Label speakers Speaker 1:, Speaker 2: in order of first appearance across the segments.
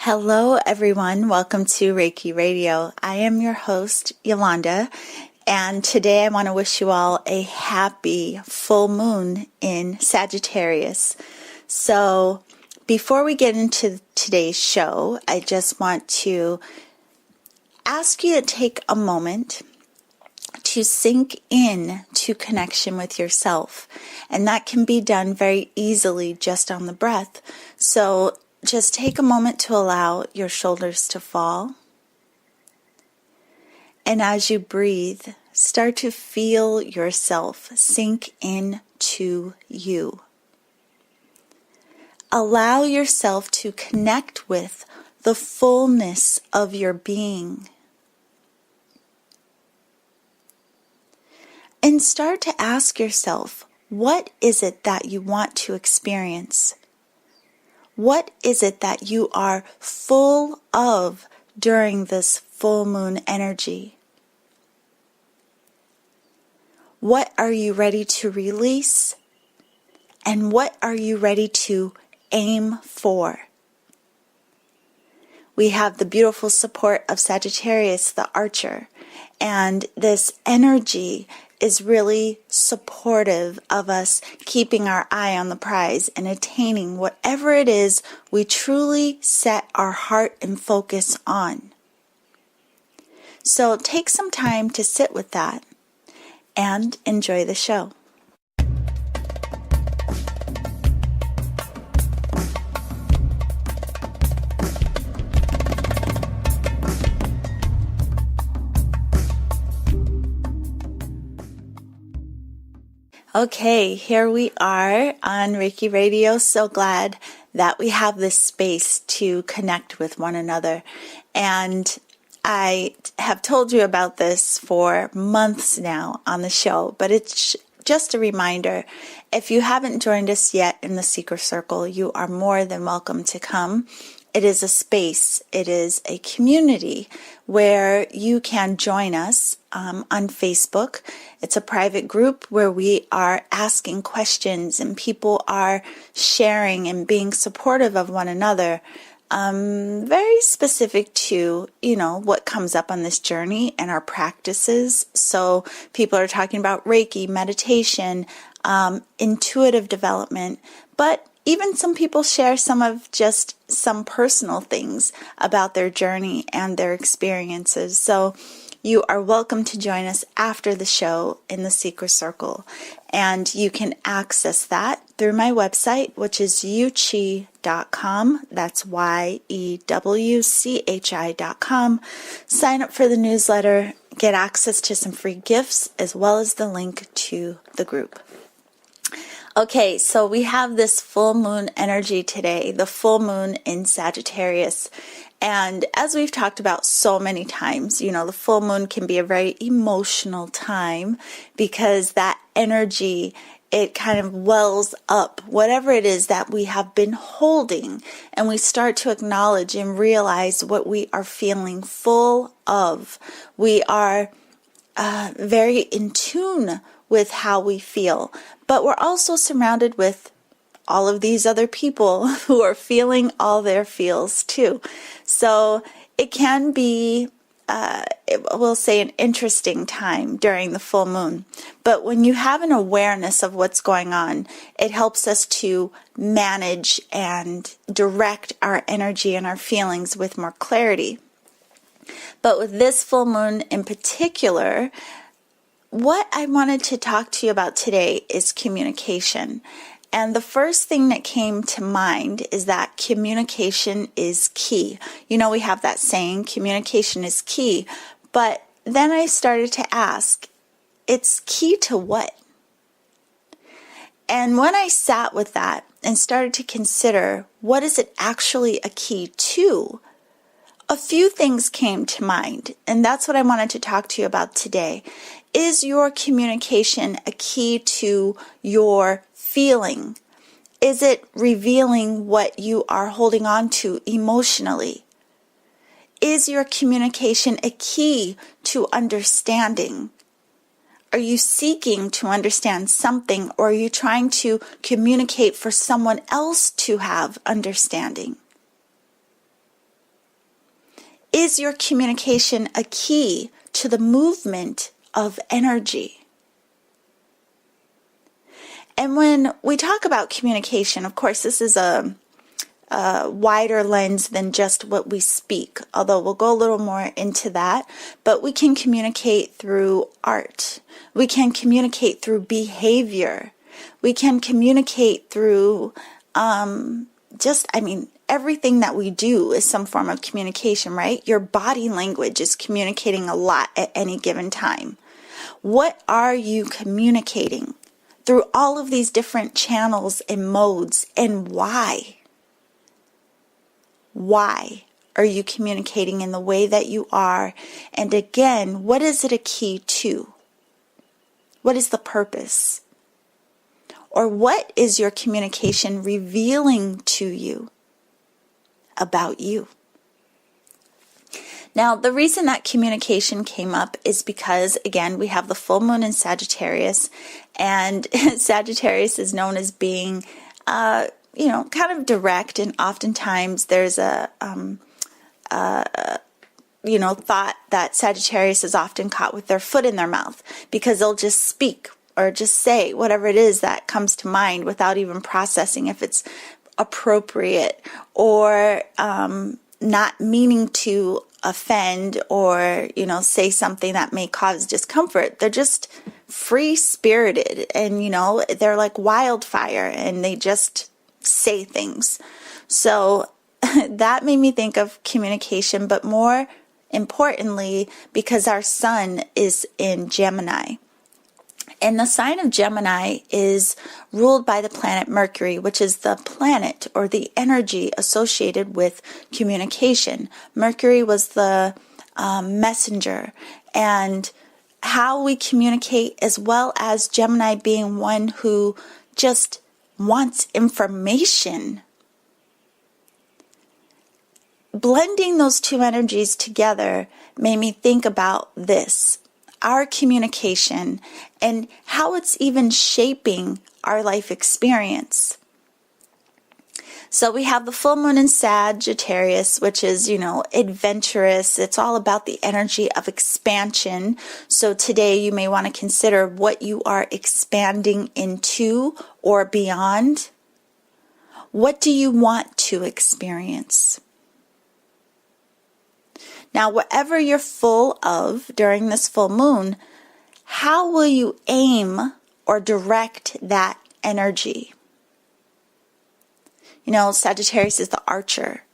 Speaker 1: Hello, everyone. Welcome to Reiki Radio. I am your host, Yolanda, and today I want to wish you all a happy full moon in Sagittarius. So, before we get into today's show, I just want to ask you to take a moment to sink in to connection with yourself. And that can be done very easily just on the breath. So, just take a moment to allow your shoulders to fall. And as you breathe, start to feel yourself sink into you. Allow yourself to connect with the fullness of your being. And start to ask yourself, what is it that you want to experience? What is it that you are full of during this full moon energy? What are you ready to release? And what are you ready to aim for? We have the beautiful support of Sagittarius, the archer, and this energy is really supportive of us keeping our eye on the prize and attaining whatever it is we truly set our heart and focus on. So take some time to sit with that and enjoy the show. Okay, here we are on Reiki Radio. So glad that we have this space to connect with one another. And I have told you about this for months now on the show, but it's just a reminder. If you haven't joined us yet in the Seeker Circle, you are more than welcome to come. It is a space, it is a community where you can join us on Facebook. It's a private group where we are asking questions and people are sharing and being supportive of one another. Very specific to, what comes up on this journey and our practices. So people are talking about Reiki, meditation, intuitive development, but even some people share some personal things about their journey and their experiences. So you are welcome to join us after the show in the Seeker Circle. And you can access that through my website, which is yewchi.com. That's YEWCHI.com. Sign up for the newsletter, get access to some free gifts, as well as the link to the group. Okay, so we have this full moon energy today, the full moon in Sagittarius. And as we've talked about so many times, the full moon can be a very emotional time because that energy, it kind of wells up, whatever it is that we have been holding, and we start to acknowledge and realize what we are feeling full of. We are very in tune with how we feel, but we're also surrounded with all of these other people who are feeling all their feels too. So it can be, we'll say, an interesting time during the full moon. But when you have an awareness of what's going on, it helps us to manage and direct our energy and our feelings with more clarity. But with this full moon in particular, what I wanted to talk to you about today is communication. And the first thing that came to mind is that communication is key. We have that saying, communication is key. But then I started to ask, it's key to what? And when I sat with that and started to consider, what is it actually a key to? A few things came to mind, and that's what I wanted to talk to you about today. Is your communication a key to your feeling? Is it revealing what you are holding on to emotionally? Is your communication a key to understanding? Are you seeking to understand something, or are you trying to communicate for someone else to have understanding? Is your communication a key to the movement of energy? And when we talk about communication, of course, this is a wider lens than just what we speak, although we'll go a little more into that. But we can communicate through art. We can communicate through behavior. We can communicate through everything that we do is some form of communication, right? Your body language is communicating a lot at any given time. What are you communicating through all of these different channels and modes, and why? Why are you communicating in the way that you are? And again, what is it a key to? What is the purpose? Or what is your communication revealing to you about you? Now, the reason that communication came up is because, again, we have the full moon in Sagittarius, and Sagittarius is known as being kind of direct, and oftentimes there's a thought that Sagittarius is often caught with their foot in their mouth, because they'll just speak or just say whatever it is that comes to mind without even processing if it's appropriate, or not meaning to offend or say something that may cause discomfort. They're just free-spirited, and they're like wildfire, and they just say things. So that made me think of communication, but more importantly, because our sun is in Gemini. And the sign of Gemini is ruled by the planet Mercury, which is the planet or the energy associated with communication. Mercury was the messenger, and how we communicate, as well as Gemini being one who just wants information. Blending those two energies together made me think about this, our communication, and how it's even shaping our life experience. So we have the full moon in Sagittarius, which is, adventurous. It's all about the energy of expansion. So today you may want to consider what you are expanding into or beyond. What do you want to experience? Now, whatever you're full of during this full moon, how will you aim or direct that energy? Sagittarius is the archer.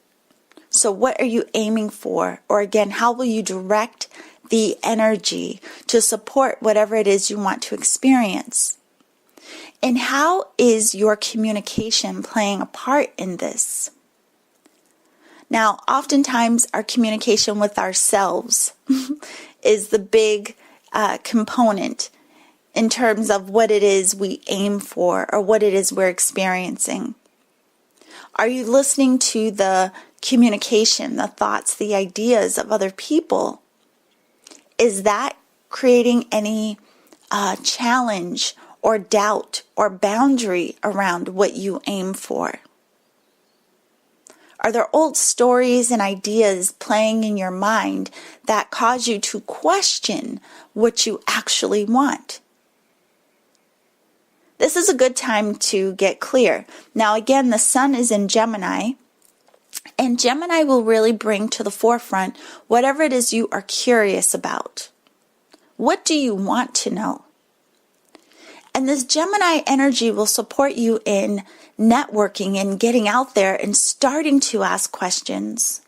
Speaker 1: So what are you aiming for? Or again, how will you direct the energy to support whatever it is you want to experience? And how is your communication playing a part in this? Now, oftentimes our communication with ourselves is the big component in terms of what it is we aim for or what it is we're experiencing. Are you listening to the communication, the thoughts, the ideas of other people? Is that creating any challenge or doubt or boundary around what you aim for? Are there old stories and ideas playing in your mind that cause you to question what you actually want? This is a good time to get clear. Now, again, the sun is in Gemini, and Gemini will really bring to the forefront whatever it is you are curious about. What do you want to know? And this Gemini energy will support you in networking and getting out there and starting to ask questions,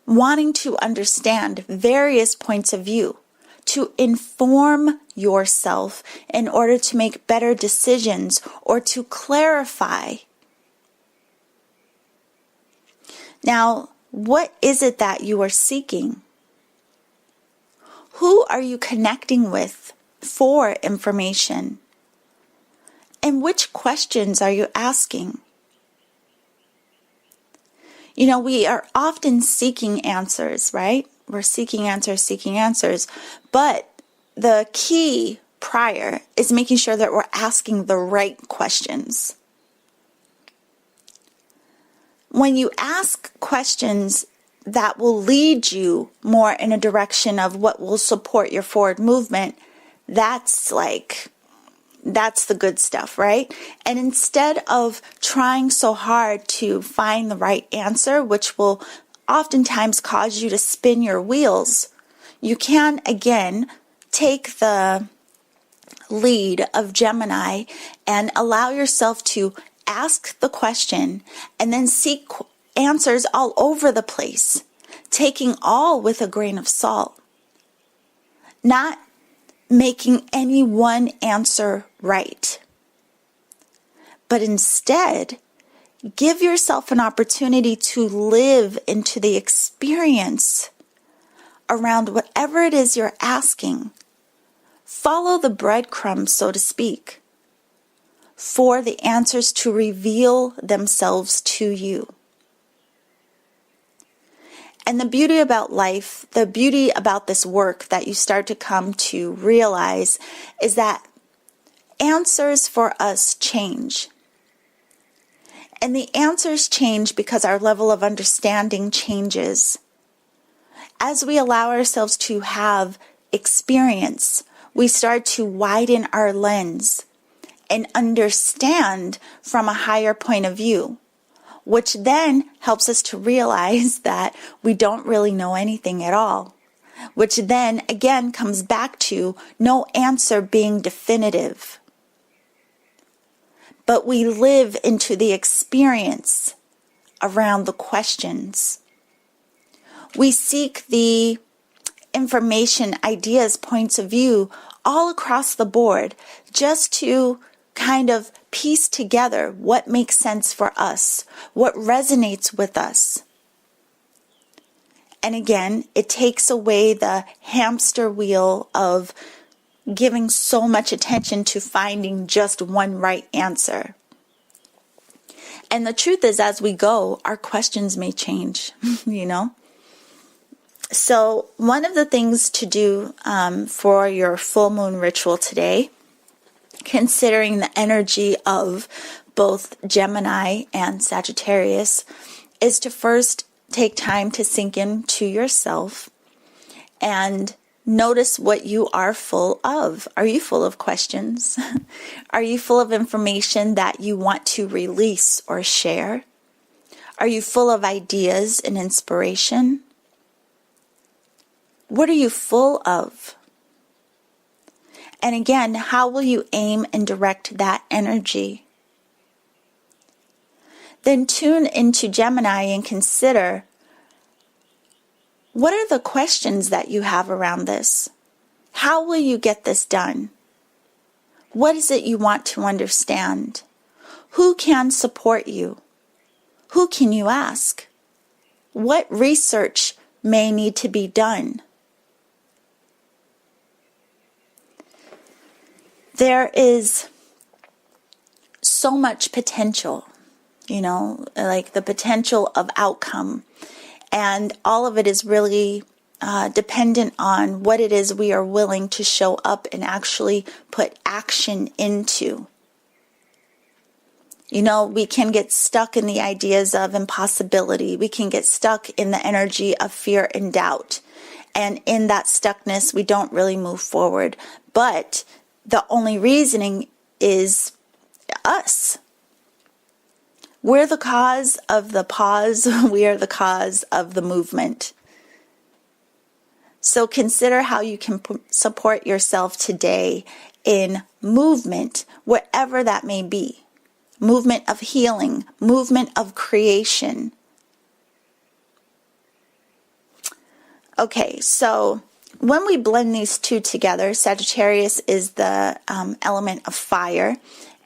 Speaker 1: wanting to understand various points of view, to inform yourself in order to make better decisions or to clarify. Now, what is it that you are seeking? Who are you connecting with for information? And which questions are you asking? We are often seeking answers, right? We're seeking answers. But the key prior is making sure that we're asking the right questions. When you ask questions that will lead you more in a direction of what will support your forward movement, that's the good stuff, right? And instead of trying so hard to find the right answer, which will oftentimes cause you to spin your wheels, you can, again, take the lead of Gemini and allow yourself to ask the question and then seek answers all over the place, taking all with a grain of salt, not making any one answer right, but instead give yourself an opportunity to live into the experience around whatever it is you're asking. Follow the breadcrumbs, so to speak, for the answers to reveal themselves to you. And the beauty about life, the beauty about this work that you start to come to realize is that answers for us change. And the answers change because our level of understanding changes. As we allow ourselves to have experience, we start to widen our lens and understand from a higher point of view, which then helps us to realize that we don't really know anything at all, which then again comes back to no answer being definitive. But we live into the experience around the questions. We seek the information, ideas, points of view all across the board just to kind of piece together what makes sense for us, what resonates with us. And again, it takes away the hamster wheel of giving so much attention to finding just one right answer. And the truth is, as we go, our questions may change, So one of the things to do for your full moon ritual today, considering the energy of both Gemini and Sagittarius, is to first take time to sink into yourself and notice what you are full of. Are you full of questions? Are you full of information that you want to release or share? Are you full of ideas and inspiration? What are you full of? And again, how will you aim and direct that energy? Then tune into Gemini and consider, what are the questions that you have around this? How will you get this done? What is it you want to understand? Who can support you? Who can you ask? What research may need to be done? There is so much potential, like the potential of outcome. And all of it is really dependent on what it is we are willing to show up and actually put action into. We can get stuck in the ideas of impossibility. We can get stuck in the energy of fear and doubt. And in that stuckness, we don't really move forward. But the only reasoning is us. We're the cause of the pause. We are the cause of the movement. So consider how you can support yourself today in movement, wherever that may be. Movement of healing, movement of creation. Okay, so when we blend these two together, Sagittarius is the element of fire,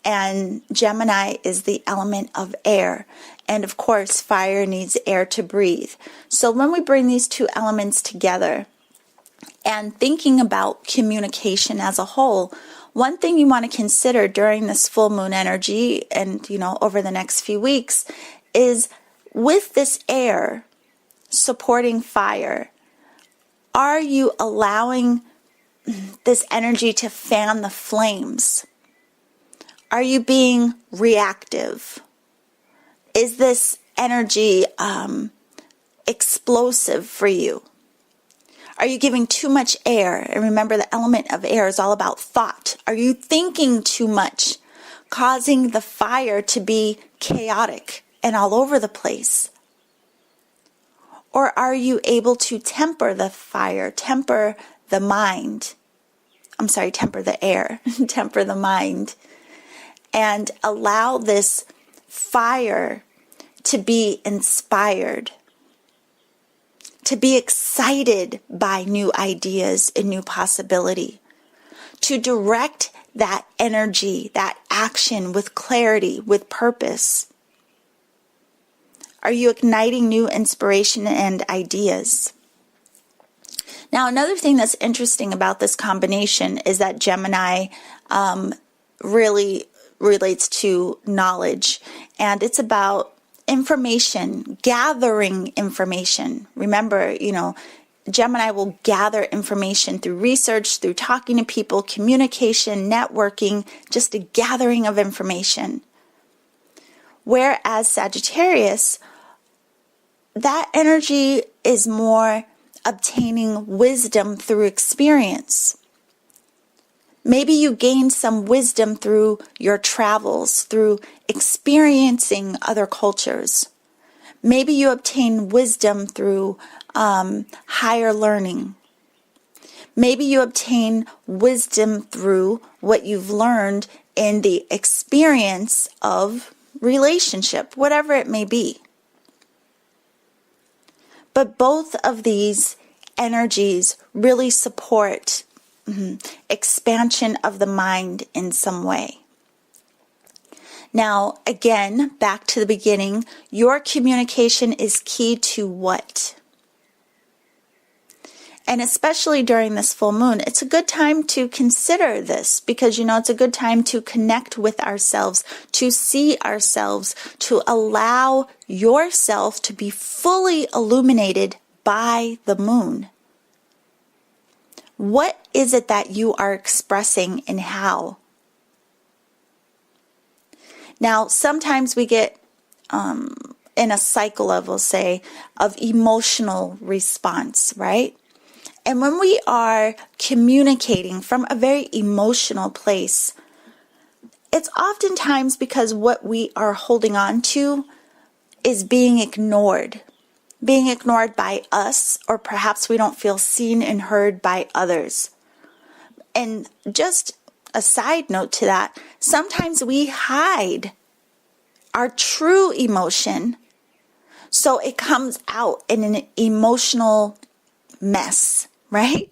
Speaker 1: and Gemini is the element of air. And of course, fire needs air to breathe. So when we bring these two elements together and thinking about communication as a whole, one thing you want to consider during this full moon energy and, over the next few weeks is, with this air supporting fire, are you allowing this energy to fan the flames? Are you being reactive? Is this energy explosive for you? Are you giving too much air? And remember, the element of air is all about thought. Are you thinking too much, causing the fire to be chaotic and all over the place? Or are you able to temper the fire, temper the mind? Temper the air, temper the mind, and allow this fire to be inspired, to be excited by new ideas and new possibility, to direct that energy, that action with clarity, with purpose. Are you igniting new inspiration and ideas? Now, another thing that's interesting about this combination is that Gemini really relates to knowledge, and it's about information, gathering information. Remember, Gemini will gather information through research, through talking to people, communication, networking, just a gathering of information. Whereas Sagittarius, that energy is more obtaining wisdom through experience. Maybe you gain some wisdom through your travels, through experiencing other cultures. Maybe you obtain wisdom through higher learning. Maybe you obtain wisdom through what you've learned in the experience of relationship, whatever it may be. But both of these energies really support expansion of the mind in some way. Now, again, back to the beginning, your communication is key to what? And especially during this full moon, it's a good time to consider this because, it's a good time to connect with ourselves, to see ourselves, to allow yourself to be fully illuminated by the moon. What is it that you are expressing and how? Now, sometimes we get in a cycle of, we'll say, of emotional response, right? And when we are communicating from a very emotional place, it's oftentimes because what we are holding on to is being ignored by us, or perhaps we don't feel seen and heard by others. And just a side note to that, sometimes we hide our true emotion, so it comes out in an emotional mess, right?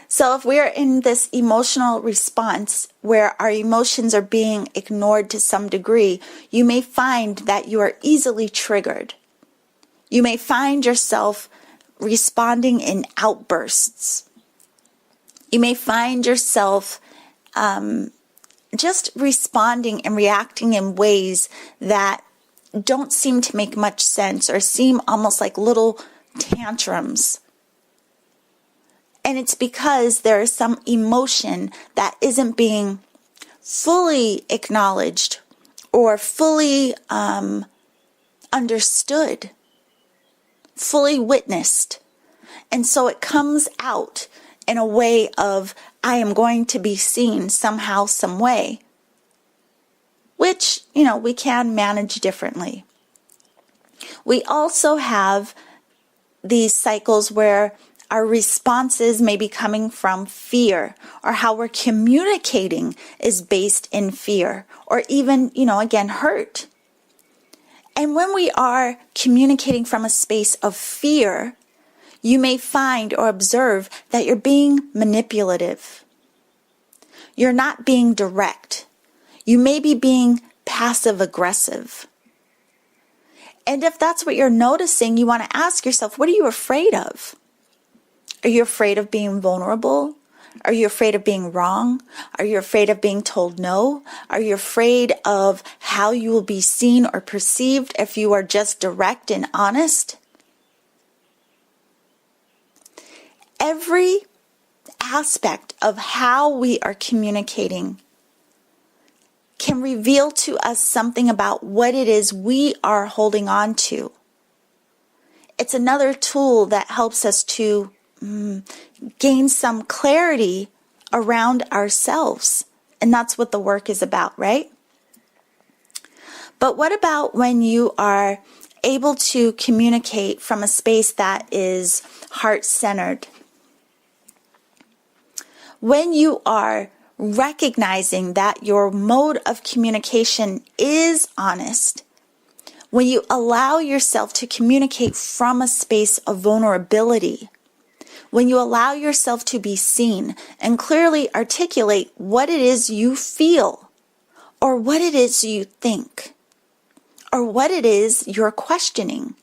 Speaker 1: So if we are in this emotional response where our emotions are being ignored to some degree, you may find that you are easily triggered. You may find yourself responding in outbursts. You may find yourself just responding and reacting in ways that don't seem to make much sense or seem almost like little tantrums. And it's because there is some emotion that isn't being fully acknowledged or fully understood, fully witnessed. And so it comes out in a way of, I am going to be seen somehow, some way, which, we can manage differently. We also have these cycles where our responses may be coming from fear, or how we're communicating is based in fear, or even, again, hurt. And when we are communicating from a space of fear, you may find or observe that you're being manipulative. You're not being direct. You may be being passive-aggressive. And if that's what you're noticing, you want to ask yourself, what are you afraid of? Are you afraid of being vulnerable? Are you afraid of being wrong? Are you afraid of being told no? Are you afraid of how you will be seen or perceived if you are just direct and honest? Every aspect of how we are communicating can reveal to us something about what it is we are holding on to. it's another tool that helps us to gain some clarity around ourselves. And that's what the work is about, right? But what about when you are able to communicate from a space that is heart-centered? When you are recognizing that your mode of communication is honest, when you allow yourself to communicate from a space of vulnerability, when you allow yourself to be seen and clearly articulate what it is you feel, or what it is you think, or what it is you're questioning,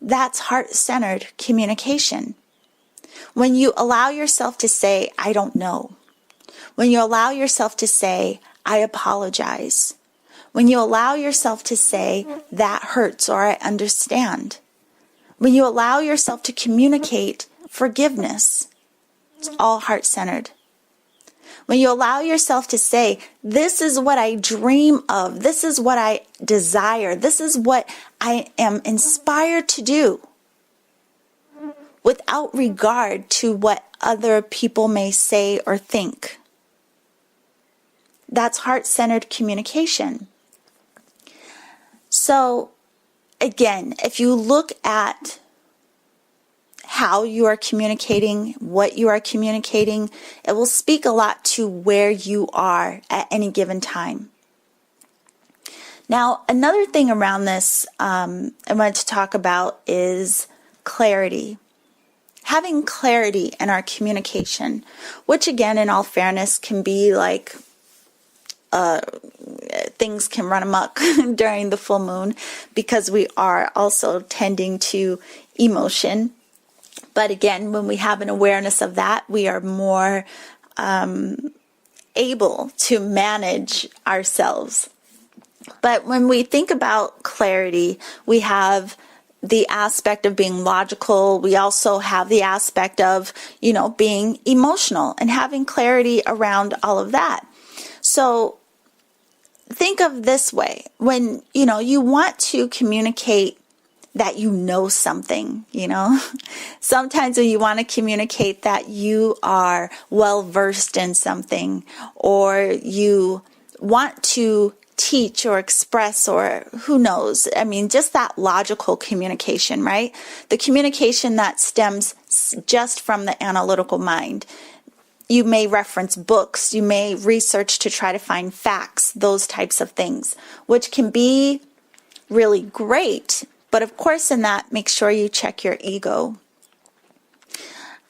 Speaker 1: that's heart-centered communication. When you allow yourself to say, I don't know. When you allow yourself to say, I apologize. When you allow yourself to say, that hurts or I understand. When you allow yourself to communicate forgiveness, it's all heart-centered. When you allow yourself to say, this is what I dream of, this is what I desire, this is what I am inspired to do, without regard to what other people may say or think. That's heart-centered communication. So, again, if you look at how you are communicating, what you are communicating, it will speak a lot to where you are at any given time. Now, another thing around this I wanted to talk about is clarity. Having clarity in our communication, which again, in all fairness, can be like things can run amok during the full moon because we are also tending to emotion. But again, when we have an awareness of that, we are more able to manage ourselves. But when we think about clarity, we have the aspect of being logical. We also have the aspect of, being emotional and having clarity around all of that. So think of this way. When, you want to communicate that you know something, Sometimes when you want to communicate that you are well versed in something, or you want to teach or express, or who knows, just that logical communication, right? The communication that stems just from the analytical mind. You may reference books, you may research to try to find facts, those types of things, which can be really great. But of course, in that, make sure you check your ego.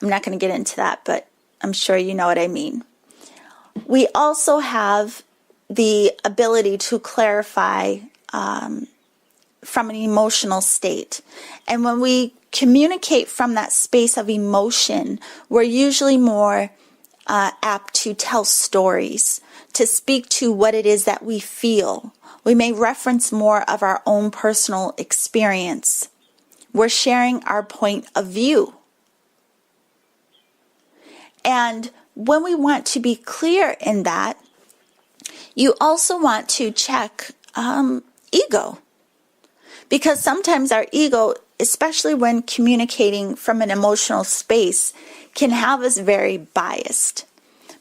Speaker 1: I'm not going to get into that, but I'm sure you know what I mean. We also have the ability to clarify from an emotional state. And when we communicate from that space of emotion, we're usually more apt to tell stories, to speak to what it is that we feel. We may reference more of our own personal experience. We're sharing our point of view. And when we want to be clear in that, you also want to check ego. Because sometimes our ego, especially when communicating from an emotional space, can have us very biased.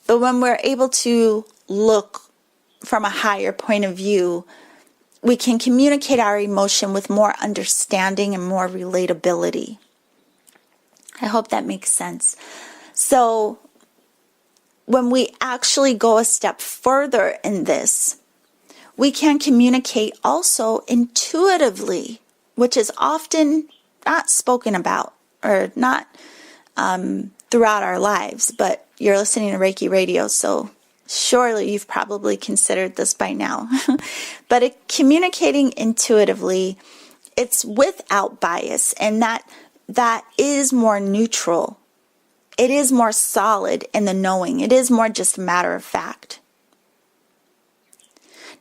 Speaker 1: But when we're able to look from a higher point of view, we can communicate our emotion with more understanding and more relatability. I hope that makes sense. So when we actually go a step further in this, we can communicate also intuitively, which is often not spoken about or not throughout our lives. But you're listening to Reiki Radio, so surely you've probably considered this by now. But communicating intuitively, it's without bias, and that is more neutral. It is more solid in the knowing. It is more just matter of fact.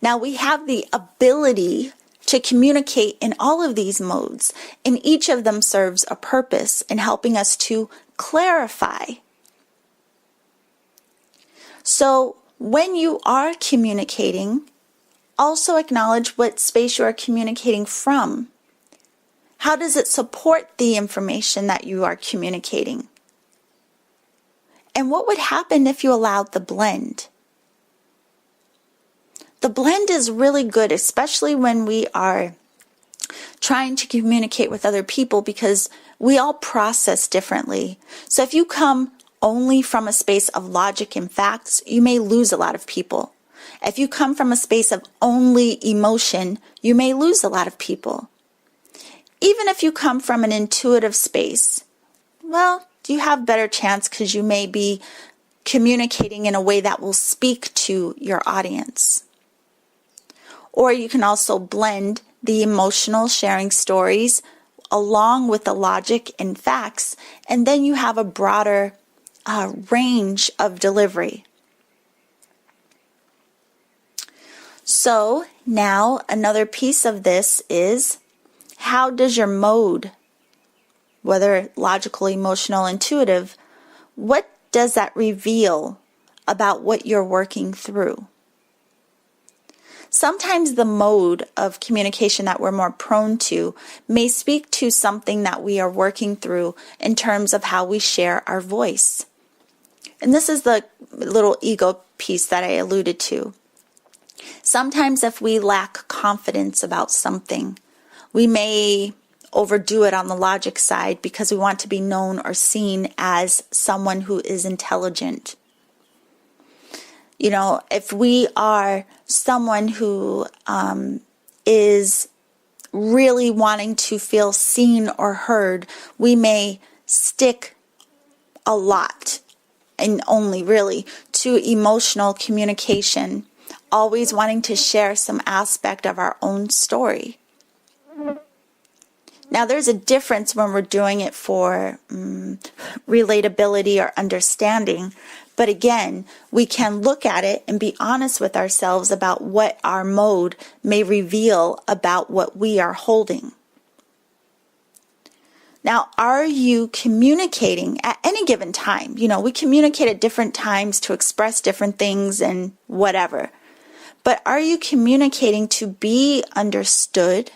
Speaker 1: Now we have the ability to communicate in all of these modes, and each of them serves a purpose in helping us to clarify. So when you are communicating, also acknowledge what space you are communicating from. How does it support the information that you are communicating? And what would happen if you allowed the blend? The blend is really good, especially when we are trying to communicate with other people, because we all process differently. So if you come only from a space of logic and facts, you may lose a lot of people. If you come from a space of only emotion, you may lose a lot of people. Even if you come from an intuitive space, well, you have better chance because you may be communicating in a way that will speak to your audience. Or you can also blend the emotional sharing stories along with the logic and facts, and then you have a broader range of delivery. So now another piece of this is, how does your mode, whether logical, emotional, intuitive, what does that reveal about what you're working through? Sometimes the mode of communication that we're more prone to may speak to something that we are working through in terms of how we share our voice. And this is the little ego piece that I alluded to. Sometimes if we lack confidence about something, we may overdo it on the logic side because we want to be known or seen as someone who is intelligent. You know, if we are someone who is really wanting to feel seen or heard, we may stick a lot, and only really, to emotional communication, always wanting to share some aspect of our own story. Now, there's a difference when we're doing it for relatability or understanding. But again, we can look at it and be honest with ourselves about what our mode may reveal about what we are holding. Now, are you communicating at any given time? You know, we communicate at different times to express different things and whatever. But are you communicating to be understood?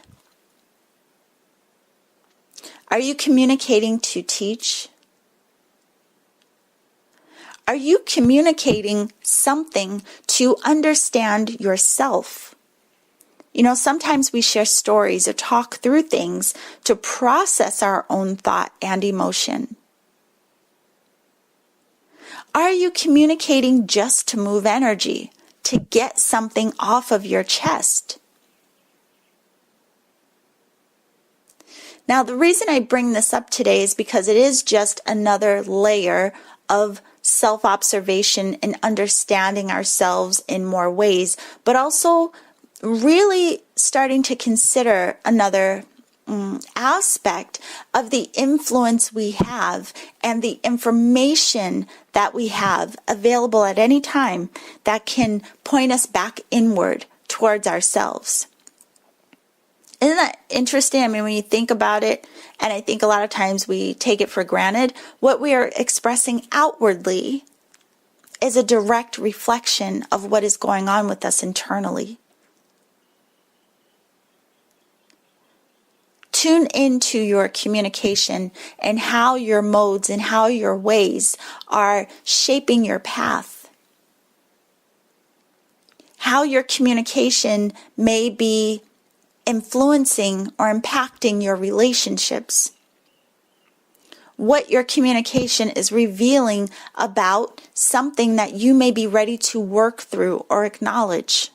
Speaker 1: Are you communicating to teach? Are you communicating something to understand yourself? You know, sometimes we share stories or talk through things to process our own thought and emotion. Are you communicating just to move energy, to get something off of your chest? Now, the reason I bring this up today is because it is just another layer of self-observation and understanding ourselves in more ways, but also really starting to consider another aspect of the influence we have and the information that we have available at any time that can point us back inward towards ourselves. Isn't that interesting? I mean, when you think about it, and I think a lot of times we take it for granted, what we are expressing outwardly is a direct reflection of what is going on with us internally. Tune into your communication and how your modes and how your ways are shaping your path. How your communication may be influencing or impacting your relationships. What your communication is revealing about something that you may be ready to work through or acknowledge.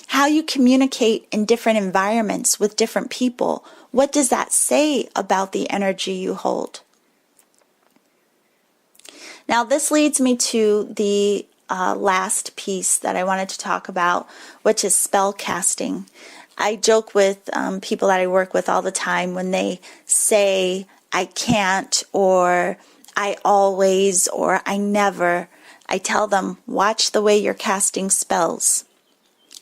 Speaker 1: How you communicate in different environments with different people. What does that say about the energy you hold? Now, this leads me to the last piece that I wanted to talk about, which is spell casting. I joke with people that I work with all the time when they say, I can't, or I always, or I never. I tell them, watch the way you're casting spells.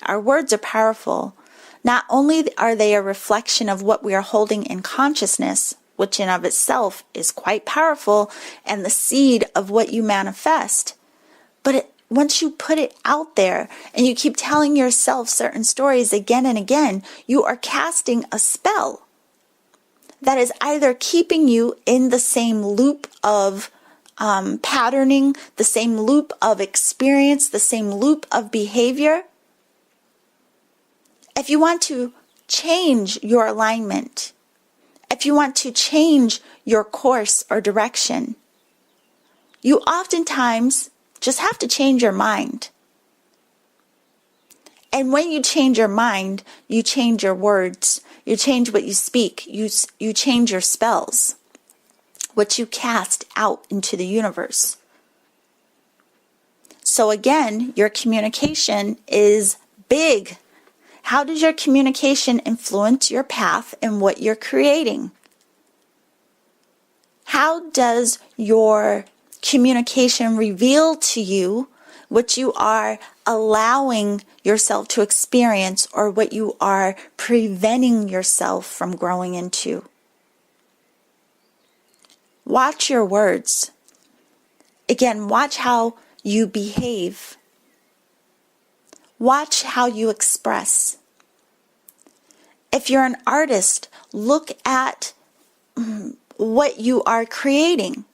Speaker 1: Our words are powerful. Not only are they a reflection of what we are holding in consciousness, which in of itself is quite powerful, and the seed of what you manifest, but once you put it out there and you keep telling yourself certain stories again and again, you are casting a spell that is either keeping you in the same loop of patterning, the same loop of experience, the same loop of behavior. If you want to change your alignment, if you want to change your course or direction, you oftentimes just have to change your mind. And when you change your mind, you change your words, you change what you speak, you change your spells, what you cast out into the universe. So again, your communication is big. How does your communication influence your path and what you're creating? How does your communication reveal to you what you are allowing yourself to experience or what you are preventing yourself from growing into? Watch your words. Again, watch how you behave. Watch how you express. If you're an artist, look at what you are creating.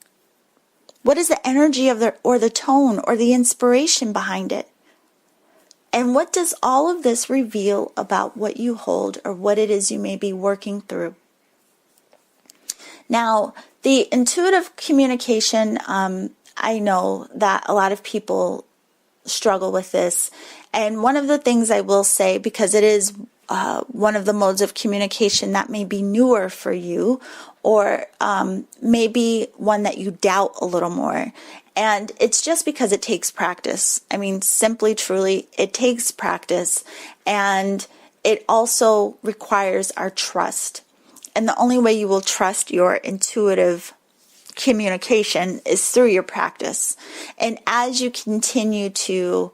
Speaker 1: What is the energy of the tone or the inspiration behind it? And what does all of this reveal about what you hold or what it is you may be working through? Now, the intuitive communication, I know that a lot of people struggle with this. And one of the things I will say, because it is one of the modes of communication that may be newer for you, or maybe one that you doubt a little more. And it's just because it takes practice. I mean, simply, truly, it takes practice. And it also requires our trust. And the only way you will trust your intuitive communication is through your practice. And as you continue to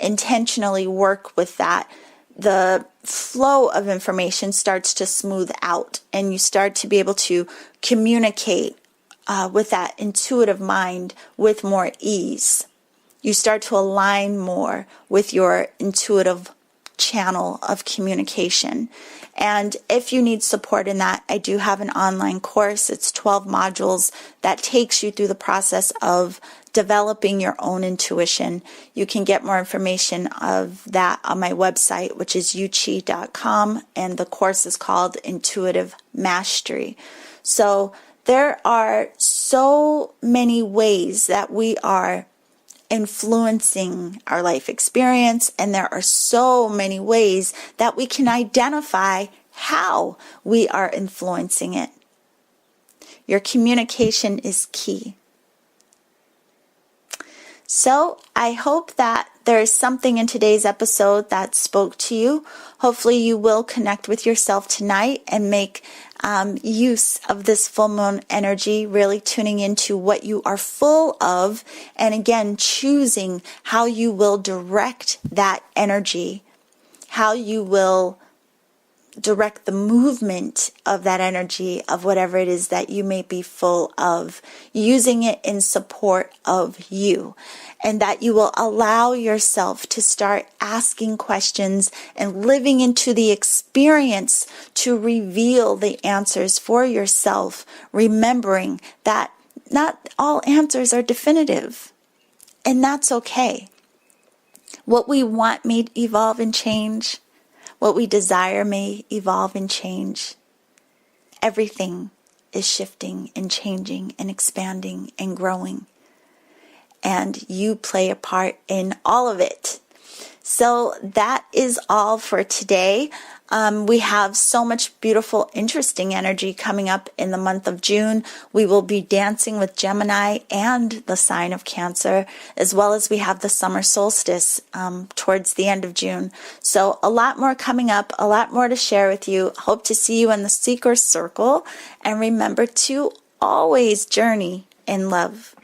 Speaker 1: intentionally work with that, the flow of information starts to smooth out, and you start to be able to communicate with that intuitive mind with more ease. You start to align more with your intuitive channel of communication. And if you need support in that, I do have an online course. It's 12 modules that takes you through the process of developing your own intuition. You can get more information of that on my website, which is yuchi.com, and the course is called Intuitive Mastery. So there are so many ways that we are influencing our life experience, and there are so many ways that we can identify how we are influencing it. Your communication is key. So I hope that there is something in today's episode that spoke to you. Hopefully you will connect with yourself tonight and make use of this full moon energy, really tuning into what you are full of, and again, choosing how you will direct that energy, how you will direct the movement of that energy, of whatever it is that you may be full of, using it in support of you, and that you will allow yourself to start asking questions and living into the experience to reveal the answers for yourself, remembering that not all answers are definitive, and that's okay. What we want may evolve and change. What we desire may evolve and change. Everything is shifting and changing and expanding and growing. And you play a part in all of it. So that is all for today. We have so much beautiful, interesting energy coming up in the month of June. We will be dancing with Gemini and the sign of Cancer, as well as we have the summer solstice towards the end of June. So a lot more coming up, a lot more to share with you. Hope to see you in the Seeker Circle. And remember to always journey in love.